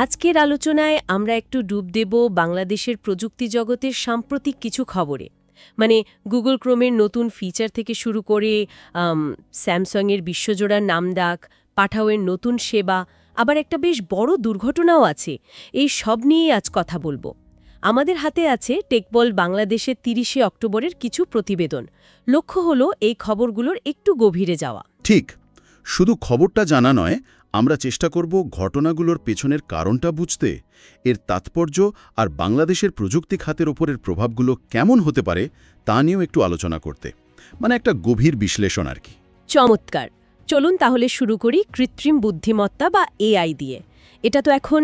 আজকের আলোচনায় আমরা একটু ডুব দেব বাংলাদেশের প্রযুক্তি জগতের সাম্প্রতিক কিছু খবরে। মানে গুগল ক্রোমের নতুন ফিচার থেকে শুরু করে স্যামসাংয়ের বিশ্বজোড়া নামডাক, পাঠাওয়ের নতুন সেবা, আবার একটা বেশ বড় দুর্ঘটনাও আছে। এই সব নিয়েই আজ কথা বলবো। আমাদের হাতে আছে টেকবল বাংলাদেশের ৩০শে অক্টোবরের কিছু প্রতিবেদন। লক্ষ্য হলো এই খবরগুলোর একটু গভীরে যাওয়া। ঠিক, শুধু খবরটা জানা নয়, আমরা চেষ্টা করব ঘটনাগুলোর পেছনের কারণটা বুঝতে, এর তাৎপর্য আর বাংলাদেশের প্রযুক্তি খাতের ওপরের প্রভাবগুলো কেমন হতে পারে তা নিয়েও একটু আলোচনা করতে। মানে একটা গভীর বিশ্লেষণ আর কি। চমৎকার। চলুন তাহলে শুরু করি কৃত্রিম বুদ্ধিমত্তা বা এআই দিয়ে। এটা তো এখন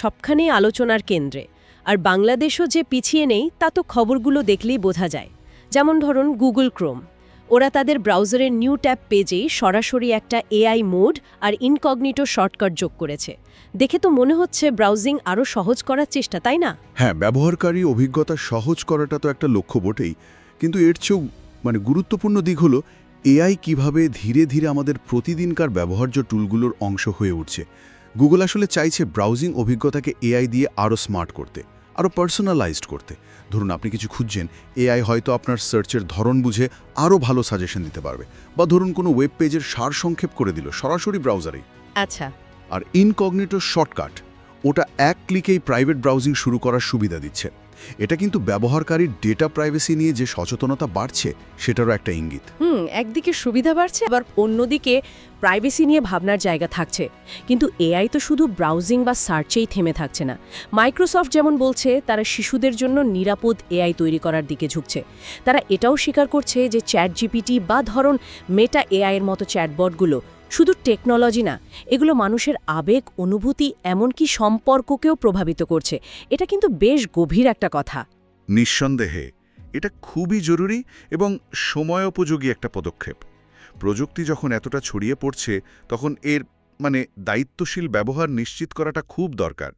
সবখানেই আলোচনার কেন্দ্রে। আর বাংলাদেশও যে পিছিয়ে নেই তা তো খবরগুলো দেখলেই বোঝা যায়। যেমন ধরুন গুগল ক্রোম, ওরা তাদের ব্রাউজারের নিউ ট্যাব পেজেই সরাসরি একটা এআই মোড আর ইনকগনিটো শর্টকাট যোগ করেছে। দেখে তো মনে হচ্ছে ব্রাউজিং আরও সহজ করার চেষ্টা, তাই না? হ্যাঁ, ব্যবহারকারী অভিজ্ঞতা সহজ করাটা তো একটা লক্ষ্য বটেই, কিন্তু এর চেয়েও গুরুত্বপূর্ণ দিক হলো এআই কিভাবে ধীরে ধীরে আমাদের প্রতিদিনকার ব্যবহার্য টুলগুলোর অংশ হয়ে উঠছে। গুগল আসলে চাইছে ব্রাউজিং অভিজ্ঞতাকে এআই দিয়ে আরও স্মার্ট করতে, আরও পার্সোনালাইজড করতে। ধরুন আপনি কিছু খুঁজছেন, এআই হয়তো আপনার সার্চের ধরন বুঝে আরও ভালো সাজেশন দিতে পারবে, বা ধরুন কোনো ওয়েব পেজের সারসংক্ষেপ করে দিল সরাসরি ব্রাউজারেই। আচ্ছা। আর ইনকগনিটো শর্টকাট, ওটা এক ক্লিকেই প্রাইভেট ব্রাউজিং শুরু করার সুবিধা দিচ্ছে। এটা কিন্তু ব্যবহারকারীর ডেটা প্রাইভেসি নিয়ে যে সচেতনতা বাড়ছে সেটারও একটা ইঙ্গিত। একদিকে সুবিধা বাড়ছে, আবার অন্যদিকে প্রাইভেসি নিয়ে ভাবনার জায়গা থাকছে। কিন্তু এআই তো শুধু ব্রাউজিং বা সার্চেই থেমে থাকছে না। মাইক্রোসফট যেমন বলছে তারা শিশুদের জন্য নিরাপদ এআই তৈরি করার দিকে ঝুঁকছে। তারা এটাও স্বীকার করছে যে চ্যাট জিপিটি বা ধরুন মেটা এআইয়ের মতো চ্যাটবটগুলো শুধু টেকনোলজি না, এগুলো মানুষের আবেগ, অনুভূতি, এমনকি সম্পর্ককেও প্রভাবিত করছে। এটা কিন্তু বেশ গভীর একটা কথা। নিঃসন্দেহে এটা খুবই জরুরি এবং সময়োপযোগী একটা পদক্ষেপ। প্রযুক্তি যখন এতটা ছড়িয়ে পড়ছে তখন এর দায়িত্বশীল ব্যবহার নিশ্চিত করাটা খুব দরকার।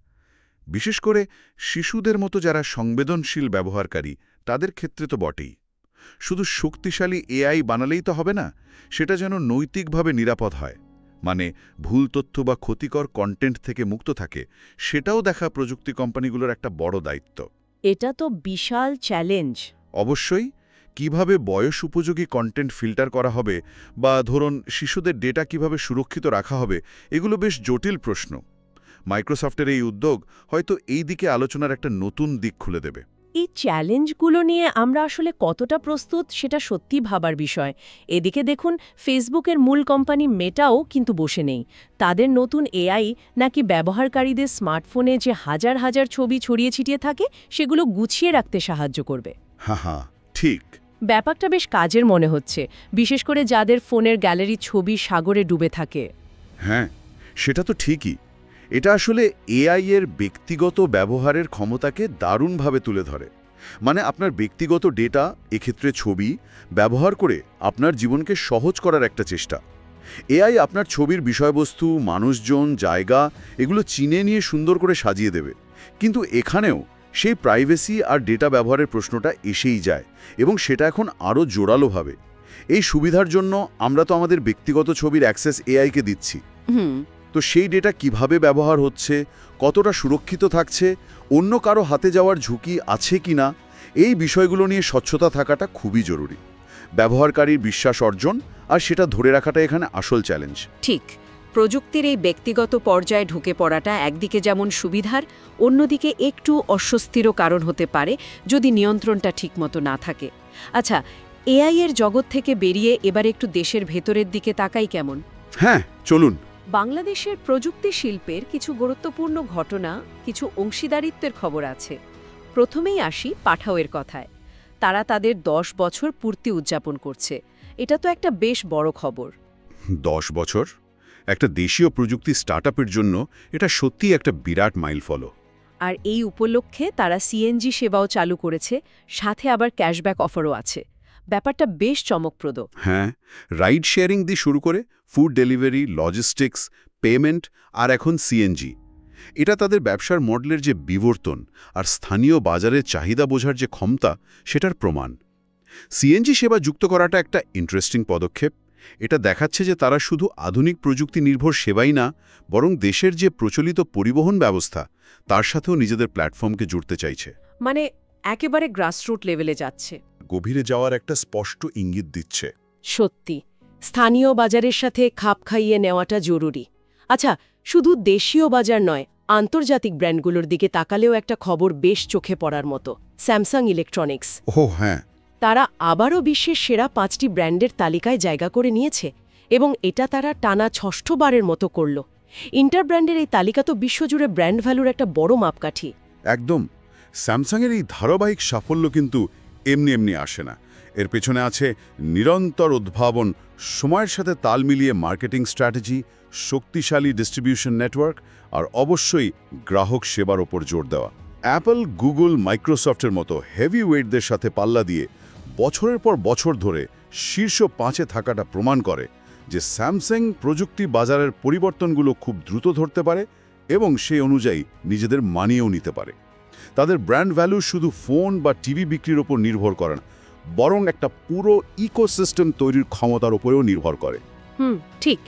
বিশেষ করে শিশুদের মতো যারা সংবেদনশীল ব্যবহারকারী তাদের ক্ষেত্রে তো বটেই। শুধু শক্তিশালী এআই বানালেই তো হবে না, সেটা যেন নৈতিকভাবে নিরাপদ হয়, ভুল তথ্য বা ক্ষতিকর কন্টেন্ট থেকে মুক্ত থাকে, সেটাও দেখা প্রযুক্তি কোম্পানিগুলোর একটা বড় দায়িত্ব। এটা তো বিশাল চ্যালেঞ্জ। অবশ্যই। কিভাবে বয়স উপযোগী কন্টেন্ট ফিল্টার করা হবে বা ধরুন শিশুদের ডেটা কিভাবে সুরক্ষিত রাখা হবে, এগুলো বেশ জটিল প্রশ্ন। মাইক্রোসফটের এই উদ্যোগ হয়তো এই দিকে আলোচনার একটা নতুন দিক খুলে দেবে। এই চ্যালেঞ্জগুলো নিয়ে আমরা আসলে কতটা প্রস্তুত সেটা সত্যি ভাবার বিষয়। এদিকে দেখুন, ফেসবুকের মূল কোম্পানি মেটাও কিন্তু বসে নেই। তাদের নতুন এআই নাকি ব্যবহারকারীদের স্মার্টফোনে যে হাজার হাজার ছবি ছড়িয়ে ছিটিয়ে থাকে সেগুলো গুছিয়ে রাখতে সাহায্য করবে। হ্যাঁ, ঠিক। ব্যাপারটা বেশ কাজের মনে হচ্ছে, বিশেষ করে যাদের ফোনের গ্যালারি ছবি সাগরে ডুবে থাকে। হ্যাঁ, সেটা তো ঠিকই। এটা আসলে এআই এর ব্যক্তিগত ব্যবহারের ক্ষমতাকে দারুণভাবে তুলে ধরে। আপনার ব্যক্তিগত ডেটা, এক্ষেত্রে ছবি, ব্যবহার করে আপনার জীবনকে সহজ করার একটা চেষ্টা। এআই আপনার ছবির বিষয়বস্তু, মানুষজন, জায়গা এগুলো চিনে নিয়ে সুন্দর করে সাজিয়ে দেবে। কিন্তু এখানেও সেই প্রাইভেসি আর ডেটা ব্যবহারের প্রশ্নটা এসেই যায়, এবং সেটা এখন আরও জোরালোভাবে। এই সুবিধার জন্য আমরা তো আমাদের ব্যক্তিগত ছবির অ্যাক্সেস এআইকে দিচ্ছি। তো সেই ডেটা কিভাবে ব্যবহার হচ্ছে, কতটা সুরক্ষিত থাকছে, অন্য কারো হাতে যাওয়ার ঝুঁকি আছে কিনা, এই বিষয়গুলো নিয়ে স্বচ্ছতা থাকাটা খুবই জরুরি। ব্যবহারকারীর বিশ্বাস অর্জন আর সেটা ধরে রাখাটা এখানে আসল চ্যালেঞ্জ। ঠিক। প্রযুক্তির এই ব্যক্তিগত পর্যায়ে ঢুকে পড়াটা একদিকে যেমন সুবিধার, অন্যদিকে একটু অস্বস্তিরও কারণ হতে পারে যদি নিয়ন্ত্রণটা ঠিকমতো না থাকে। আচ্ছা, এআই এর জগৎ থেকে বেরিয়ে এবার একটু দেশের ভেতরের দিকে তাকাই কেমন? হ্যাঁ, চলুন। বাংলাদেশের প্রযুক্তি শিল্পের কিছু গুরুত্বপূর্ণ ঘটনা, কিছু অংশীদারিত্বের খবর আছে। প্রথমেই আসি পাঠাওয়ের কথায়। তারা তাদের 10 বছর পূর্তি উদযাপন করছে। এটা তো একটা বেশ বড় খবর। 10 বছর? একটা দেশীয় প্রযুক্তি স্টার্টআপের জন্য এটা সত্যিই একটা বিরাট মাইলফলক। আর এই উপলক্ষে তারা সিএনজি সেবাও চালু করেছে, সাথে আবার ক্যাশব্যাক অফারও আছে। ব্যাপারটা বেশ চমকপ্রদ। হ্যাঁ, রাইড শেয়ারিং দিয়ে শুরু করে ফুড ডেলিভারি, লজিস্টিক্স, পেমেন্ট আর এখন সিএনজি। এটা তাদের ব্যবসার মডেলের যে বিবর্তন আর স্থানীয় বাজারের চাহিদা বোঝার যে ক্ষমতা, সেটার প্রমাণ। সিএনজি সেবা যুক্ত করাটা একটা ইন্টারেস্টিং পদক্ষেপ। এটা দেখাচ্ছে যে তারা শুধু আধুনিক প্রযুক্তি নির্ভর সেবাই না, বরং দেশের যে প্রচলিত পরিবহন ব্যবস্থা তার সাথেও নিজেদের প্ল্যাটফর্মকে জুড়তে চাইছে। মানে একেবারে গ্রাসরুট লেভেলে যাচ্ছে। গভীরে যাওয়ার একটা স্পষ্ট ইঙ্গিত দিচ্ছে। সত্যি, স্থানীয় বাজারের সাথে খাপ খাইয়ে নেওয়াটা জরুরি। আচ্ছা, শুধু দেশীয় বাজার নয়, আন্তর্জাতিক ব্র্যান্ডগুলোর দিকে তাকালেও একটা খবর বেশ চোখে পড়ার মতো। স্যামসাং ইলেকট্রনিক্স, ও হ্যাঁ, তারা আবারও বিশ্বের সেরা 5টি ব্র্যান্ডের তালিকায় জায়গা করে নিয়েছে, এবং এটা তারা টানা 6ঠবারের মতো করল। ইন্টার ব্র্যান্ডের এই তালিকা তো বিশ্বজুড়ে ব্র্যান্ড ভ্যালুর একটা বড় মাপকাঠি। একদম। স্যামসাংয়ের এই ধারাবাহিক সাফল্য কিন্তু এমনি এমনি আসে না। এর পেছনে আছে নিরন্তর উদ্ভাবন, সময়ের সাথে তাল মিলিয়ে মার্কেটিং স্ট্র্যাটেজি, শক্তিশালী ডিস্ট্রিবিউশন নেটওয়ার্ক আর অবশ্যই গ্রাহক সেবার ওপর জোর দেওয়া। অ্যাপল, গুগল, মাইক্রোসফটের মতো হেভি ওয়েটদের সাথে পাল্লা দিয়ে বছরের পর বছর ধরে শীর্ষ 5-এ থাকাটা প্রমাণ করে যে স্যামসাং প্রযুক্তি বাজারের পরিবর্তনগুলো খুব দ্রুত ধরতে পারে এবং সেই অনুযায়ী নিজেদের মানিয়েও নিতে পারে। তাদের ব্র্যান্ড ভ্যালু শুধু ফোন বা টিভি বিক্রির ওপর নির্ভর করে না, বরং একটা পুরো ইকোসিস্টেম তৈরির ক্ষমতার উপরেও নির্ভর করে। ঠিক।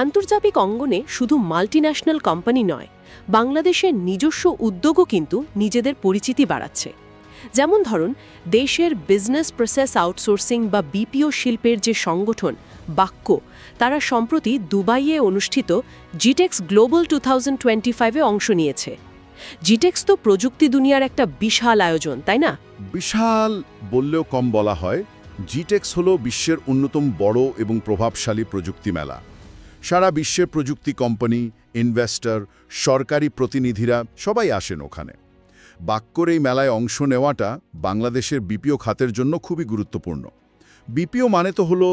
আন্তর্জাতিক অঙ্গনে শুধু মাল্টিন্যাশনাল কোম্পানি নয়, বাংলাদেশের নিজস্ব উদ্যোগও কিন্তু নিজেদের পরিচিতি বাড়াচ্ছে। যেমন ধরুন, দেশের বিজনেস প্রসেস আউটসোর্সিং বা বিপিও শিল্পের যে সংগঠন বাক্য, তারা সম্প্রতি দুবাইয়ে অনুষ্ঠিত জিটেক্স গ্লোবাল 2025-এ অংশ নিয়েছে। জিটেক্স তো প্রযুক্তি দুনিয়ার একটা বিশাল আয়োজন, তাই না? বিশাল বললেও কম বলা হয়। জিটেক্স হল বিশ্বের অন্যতম বড় এবং প্রভাবশালী প্রযুক্তি মেলা। সারা বিশ্বের প্রযুক্তি কোম্পানি, ইনভেস্টর, সরকারি প্রতিনিধিরা সবাই আসেন ওখানে। বাক্যর এই মেলায় অংশ নেওয়াটা বাংলাদেশের বিপিও খাতের জন্য খুবই গুরুত্বপূর্ণ। বিপিও মানে তো হলো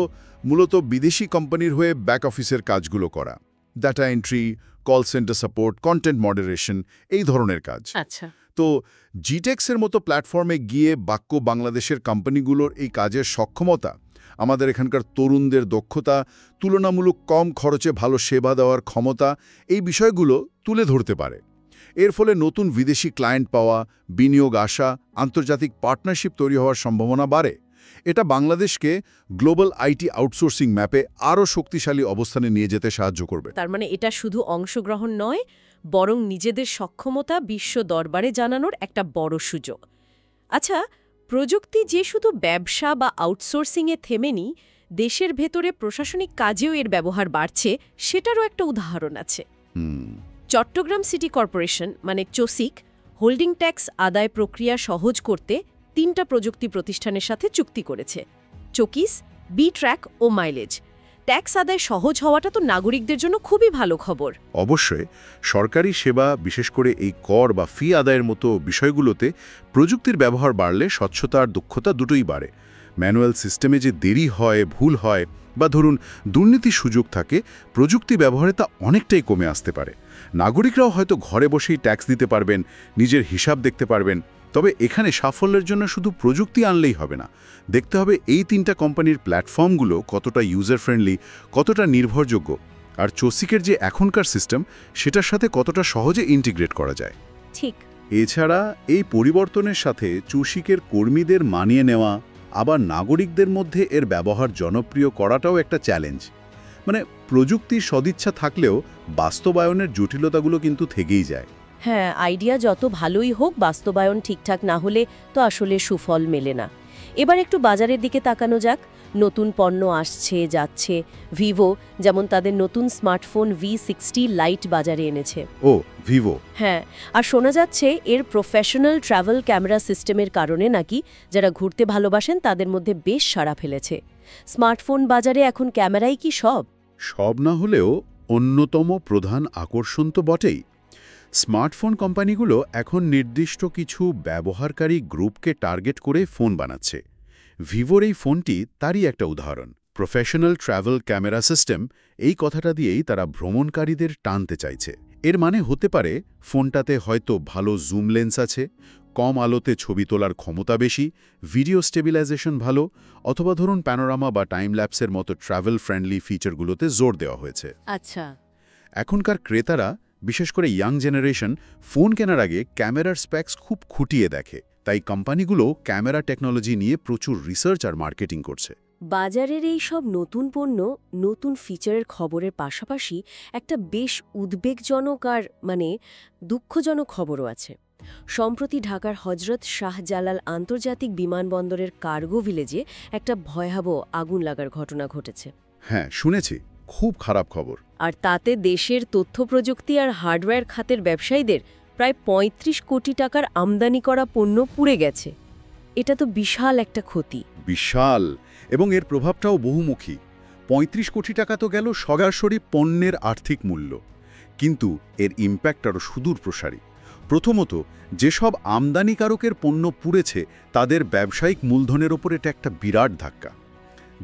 মূলত বিদেশি কোম্পানির হয়ে ব্যাক অফিসের কাজগুলো করা, data entry, call centre support, content moderation, এই ধরনের কাজ। আচ্ছা। তো জিটেক্সের মতো প্ল্যাটফর্মে গিয়ে বাক্য বাংলাদেশের কোম্পানিগুলোর এই কাজের সক্ষমতা, আমাদের এখানকার তরুণদের দক্ষতা, তুলনামূলক কম খরচে ভালো সেবা দেওয়ার ক্ষমতা, এই বিষয়গুলো তুলে ধরতে পারে। এর ফলে নতুন বিদেশি ক্লায়েন্ট পাওয়া, বিনিয়োগ আসা, আন্তর্জাতিক পার্টনারশিপ তৈরি হওয়ার সম্ভাবনা বাড়ে। এটা বাংলাদেশকে গ্লোবাল আইটি আউটসোর্সিং ম্যাপে আরও শক্তিশালী অবস্থানে নিয়ে যেতে সাহায্য করবে। তার মানে এটা শুধু অংশগ্রহণ নয়, বরং নিজেদের সক্ষমতা বিশ্ব দরবারে জানানোর একটা বড় সুযোগ। আচ্ছা, প্রযুক্তি যে শুধু ব্যবসা বা আউটসোর্সিংয়ে থেমেনি, দেশের ভেতরে প্রশাসনিক কাজেও এর ব্যবহার বাড়ছে, সেটারও একটা উদাহরণ আছে। চট্টগ্রাম সিটি কর্পোরেশন মানে চসিক হোল্ডিং ট্যাক্স আদায় প্রক্রিয়া সহজ করতে 3টা প্রযুক্তি প্রতিষ্ঠানের সাথে চুক্তি করেছে: চকিস, বি-ট্র্যাক ও মাইলেজ। ট্যাক্স আদায় সহজ হওয়াটা তো নাগরিকদের জন্য খুবই ভালো খবর। অবশ্যই সরকারি সেবা, বিশেষ করে এই কর বা ফি আদায়ের মতো বিষয়গুলোতে প্রযুক্তির ব্যবহার বাড়লে স্বচ্ছতা আর দক্ষতা দুটোই বাড়ে। ম্যানুয়াল সিস্টেমে যে দেরি হয়, ভুল হয় বা ধরুন দুর্নীতির সুযোগ থাকে, প্রযুক্তি ব্যবহারে তা অনেকটাই কমে আসতে পারে। নাগরিকরাও হয়তো ঘরে বসেই ট্যাক্স দিতে পারবেন, নিজের হিসাব দেখতে পারবেন। তবে এখানে সাফল্যের জন্য শুধু প্রযুক্তি আনলেই হবে না, দেখতে হবে এই 3টা কোম্পানির প্ল্যাটফর্মগুলো কতটা ইউজার ফ্রেন্ডলি, কতটা নির্ভরযোগ্য, আর চসিকের যে এখনকার সিস্টেম সেটার সাথে কতটা সহজে ইন্টিগ্রেট করা যায়। ঠিক। এছাড়া এই পরিবর্তনের সাথে চসিকের কর্মীদের মানিয়ে নেওয়া, আবার নাগরিকদের মধ্যে এর ব্যবহার জনপ্রিয় করাটাও একটা চ্যালেঞ্জ। মানে প্রযুক্তির সদিচ্ছা থাকলেও বাস্তবায়নের জটিলতাগুলো কিন্তু থেকেই যায়। হ্যাঁ, আইডিয়া যত ভালোই হোক, বাস্তবায়ন ঠিকঠাক না হলে তো আসলে সুফল মেলে না। এবার একটু বাজারের দিকে তাকানো যাক। নতুন পণ্য আসছে যাচ্ছে। ভিভো যেমন তাদের নতুন স্মার্টফোন V60 লাইট বাজারে এনেছে। ও ভিভো। হ্যাঁ, আর শোনা যাচ্ছে এর প্রফেশনাল ট্রাভেল ক্যামেরা সিস্টেমের কারণে নাকি যারা ঘুরতে ভালোবাসেন তাদের মধ্যে বেশ সাড়া ফেলেছে। স্মার্টফোন বাজারে এখন ক্যামেরাই কি সব? সব না হলেও অন্যতম প্রধান আকর্ষণ তো বটেই। স্মার্টফোন কোম্পানিগুলো এখন নির্দিষ্ট কিছু ব্যবহারকারী গ্রুপকে টার্গেট করে ফোন বানাচ্ছে। ভিভোর এই ফোনটি তারই একটা উদাহরণ। প্রফেশনাল ট্রাভেল ক্যামেরা সিস্টেম, এই কথাটা দিয়েই তারা ভ্রমণকারীদের টানতে চাইছে। এর মানে হতে পারে ফোনটাতে হয়তো ভালো জুম লেন্স আছে, কম আলোতে ছবি তোলার ক্ষমতা বেশি, ভিডিও স্টেবিলাইজেশন ভালো, অথবা ধরুন প্যানোরামা বা টাইম ল্যাপসের মতো ট্রাভেল ফ্রেন্ডলি ফিচারগুলোতে জোর দেওয়া হয়েছে। আচ্ছা। এখনকার ক্রেতারা, বিশেষ করে ইয়াং জেনারেশন, ফোন কেনার আগে ক্যামেরার স্পেক্স খুব খুঁটিয়ে দেখে। তাই কোম্পানিগুলো ক্যামেরা টেকনোলজি নিয়ে প্রচুর রিসার্চ আর মার্কেটিং করছে। বাজারের এই সব নতুন পণ্য, নতুন ফিচারের খবরের পাশাপাশি একটা বেশ উদ্বেগজনক আর দুঃখজনক খবরও আছে। সম্প্রতি ঢাকার হজরত শাহজালাল আন্তর্জাতিক বিমানবন্দরের কার্গো ভিলেজে একটা ভয়াবহ আগুন লাগার ঘটনা ঘটেছে। হ্যাঁ, শুনেছি। খুব খারাপ খবর। আর তাতে দেশের তথ্য প্রযুক্তি আর হার্ডওয়্যার খাতের ব্যবসায়ীদের প্রায় ৩৫ কোটি টাকার আমদানি করা পণ্য পুড়ে গেছে। এটা তো বিশাল একটা ক্ষতি। বিশাল, এবং এর প্রভাবটাও বহুমুখী। ৩৫ কোটি টাকা তো গেল সরাসরি পণ্যের আর্থিক মূল্য, কিন্তু এর ইম্প্যাক্ট আরও সুদূর প্রসারী। প্রথমত, যেসব আমদানিকারকের পণ্য পুড়েছে তাদের ব্যবসায়িক মূলধনের ওপর এটা একটা বিরাট ধাক্কা।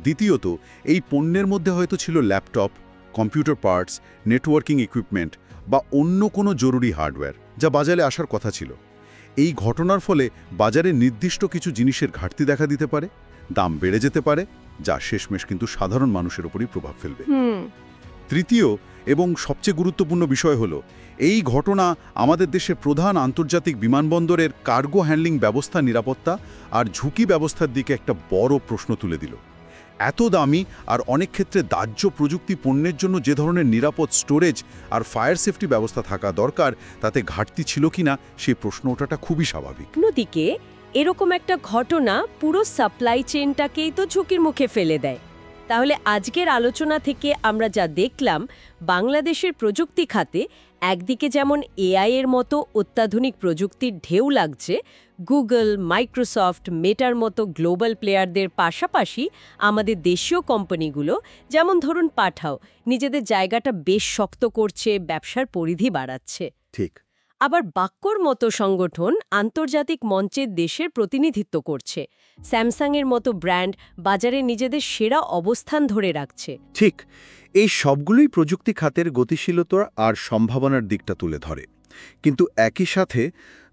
দ্বিতীয়ত, এই পণ্যের মধ্যে হয়তো ছিল laptop, computer parts, networking equipment বা অন্য কোনো জরুরি হার্ডওয়্যার যা বাজারে আসার কথা ছিল। এই ঘটনার ফলে বাজারে নির্দিষ্ট কিছু জিনিসের ঘাটতি দেখা দিতে পারে, দাম বেড়ে যেতে পারে, যা শেষমেশ কিন্তু সাধারণ মানুষের উপরই প্রভাব ফেলবে। তৃতীয় এবং সবচেয়ে গুরুত্বপূর্ণ বিষয় হলো, এই ঘটনা আমাদের দেশের প্রধান আন্তর্জাতিক বিমানবন্দরের কার্গো হ্যান্ডলিং ব্যবস্থা, নিরাপত্তা আর ঝুঁকি ব্যবস্থার দিকে একটা বড় প্রশ্ন তুলে দিল। এত দামি আর অনেক ক্ষেত্রে দাহ্য প্রযুক্তি পণ্যের জন্য যে ধরনের নিরাপদ স্টোরেজ আর ফায়ার সেফটি ব্যবস্থা থাকা দরকার, তাতে ঘাটতি ছিল কিনা সেই প্রশ্ন ওঠাটা খুবই স্বাভাবিক। অন্যদিকে এরকম একটা ঘটনা পুরো সাপ্লাই চেইনটাকেই তো ঝুঁকির মুখে ফেলে দেয়। তাহলে আজকের আলোচনা থেকে আমরা যা দেখলাম, বাংলাদেশের প্রযুক্তি খাতে একদিকে যেমন এআই এর মতো অত্যাধুনিক প্রযুক্তির ঢেউ লাগছে, গুগল, মাইক্রোসফট, মেটার মতো গ্লোবাল প্লেয়ারদের পাশাপাশি আমাদের দেশীয় কোম্পানিগুলো, যেমন ধরুন পাঠাও, নিজেদের জায়গাটা বেশ শক্ত করছে, ব্যবসার পরিধি বাড়াচ্ছে। ঠিক। আবার বাক্যর মতো সংগঠন আন্তর্জাতিক মঞ্চে দেশের প্রতিনিধিত্ব করছে। স্যামসাংয়ের মতো ব্র্যান্ড বাজারে নিজেদের সেরা অবস্থান ধরে রাখছে। ঠিক, এই সবগুলোই প্রযুক্তি খাতের গতিশীলতা আর সম্ভাবনার দিকটা তুলে ধরে। কিন্তু একই সাথে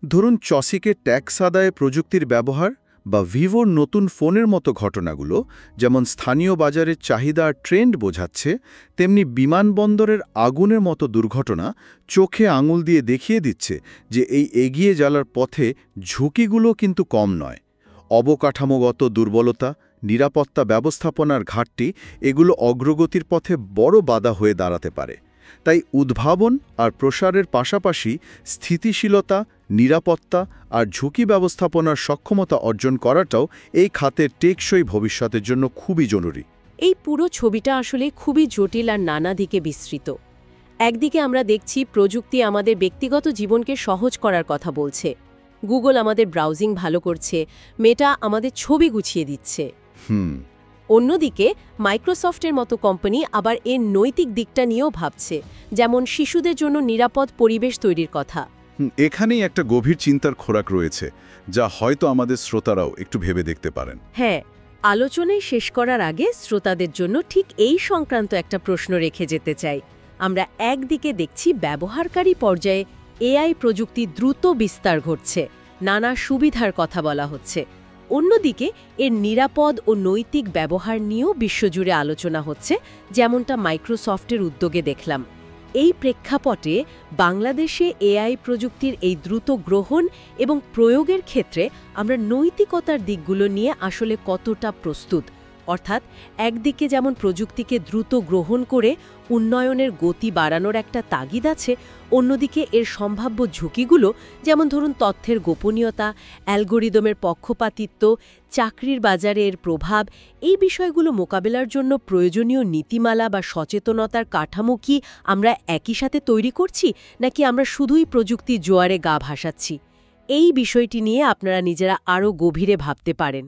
ধরুন চসিকের ট্যাক্স আদায়ে প্রযুক্তির ব্যবহার বা ভিভোর নতুন ফোনের মতো ঘটনাগুলো যেমন স্থানীয় বাজারের চাহিদা আর ট্রেন্ড বোঝাচ্ছে, তেমনি বিমানবন্দরের আগুনের মতো দুর্ঘটনা চোখে আঙুল দিয়ে দেখিয়ে দিচ্ছে যে এই এগিয়ে যাওয়ার পথে ঝুঁকিগুলো কিন্তু কম নয়। অবকাঠামোগত দুর্বলতা, নিরাপত্তা ব্যবস্থাপনার ঘাটতি, এগুলো অগ্রগতির পথে বড় বাধা হয়ে দাঁড়াতে পারে। তাই উদ্ভাবন আর প্রসারের পাশাপাশি স্থিতিশীলতা, নিরাপত্তা আর ঝুঁকি ব্যবস্থাপনার সক্ষমতা অর্জন করাটাও এই খাতের টেকসই ভবিষ্যতের জন্য খুবই জরুরি। এই পুরো ছবিটা আসলে খুবই জটিল আর নানা দিকে বিস্তৃত। একদিকে আমরা দেখছি প্রযুক্তি আমাদের ব্যক্তিগত জীবনকে সহজ করার কথা বলছে। গুগল আমাদের ব্রাউজিং ভালো করছে, মেটা আমাদের ছবি গুছিয়ে দিচ্ছে। অন্যদিকে মাইক্রোসফটের মতো কোম্পানি আবার এর নৈতিক দিকটা নিয়েও ভাবছে, যেমন শিশুদের জন্য নিরাপদ পরিবেশ তৈরির কথা। এখানেই একটা গভীর চিন্তার খোরাক রয়েছে, যা হয়তো আমাদের শ্রোতারাও একটু ভেবে দেখতে পারেন। হ্যাঁ, আলোচনায় শেষ করার আগে শ্রোতাদের জন্য ঠিক এই সংক্রান্ত একটা প্রশ্ন রেখে যেতে চাই। আমরা একদিকে দেখছি ব্যবহারকারী পর্যায়ে এআই প্রযুক্তি দ্রুত বিস্তার ঘটছে, নানা সুবিধার কথা বলা হচ্ছে। অন্যদিকে এর নিরাপদ ও নৈতিক ব্যবহার নিয়েও বিশ্বজুড়ে আলোচনা হচ্ছে, যেমনটা মাইক্রোসফটের উদ্যোগে দেখলাম। এই প্রেক্ষাপটে বাংলাদেশে এআই প্রযুক্তির এই দ্রুত গ্রহণ এবং প্রয়োগের ক্ষেত্রে আমরা নৈতিকতার দিকগুলো নিয়ে আসলে কতটা প্রস্তুত? অর্থাৎ একদিকে যেমন প্রযুক্তিকে দ্রুত গ্রহণ করে উন্নয়নের গতি বাড়ানোর একটা তাগিদ আছে, অন্যদিকে এর সম্ভাব্য ঝুঁকিগুলো, যেমন ধরুন তথ্যের গোপনীয়তা, অ্যালগোরিদমের পক্ষপাতিত্ব, চাকরির বাজারে এর প্রভাব, এই বিষয়গুলো মোকাবেলার জন্য প্রয়োজনীয় নীতিমালা বা সচেতনতার কাঠামো কি আমরা একই সাথে তৈরি করছি, নাকি আমরা শুধুই প্রযুক্তি জোয়ারে গা ভাসাচ্ছি? এই বিষয়টি নিয়ে আপনারা নিজেরা আরও গভীরে ভাবতে পারেন।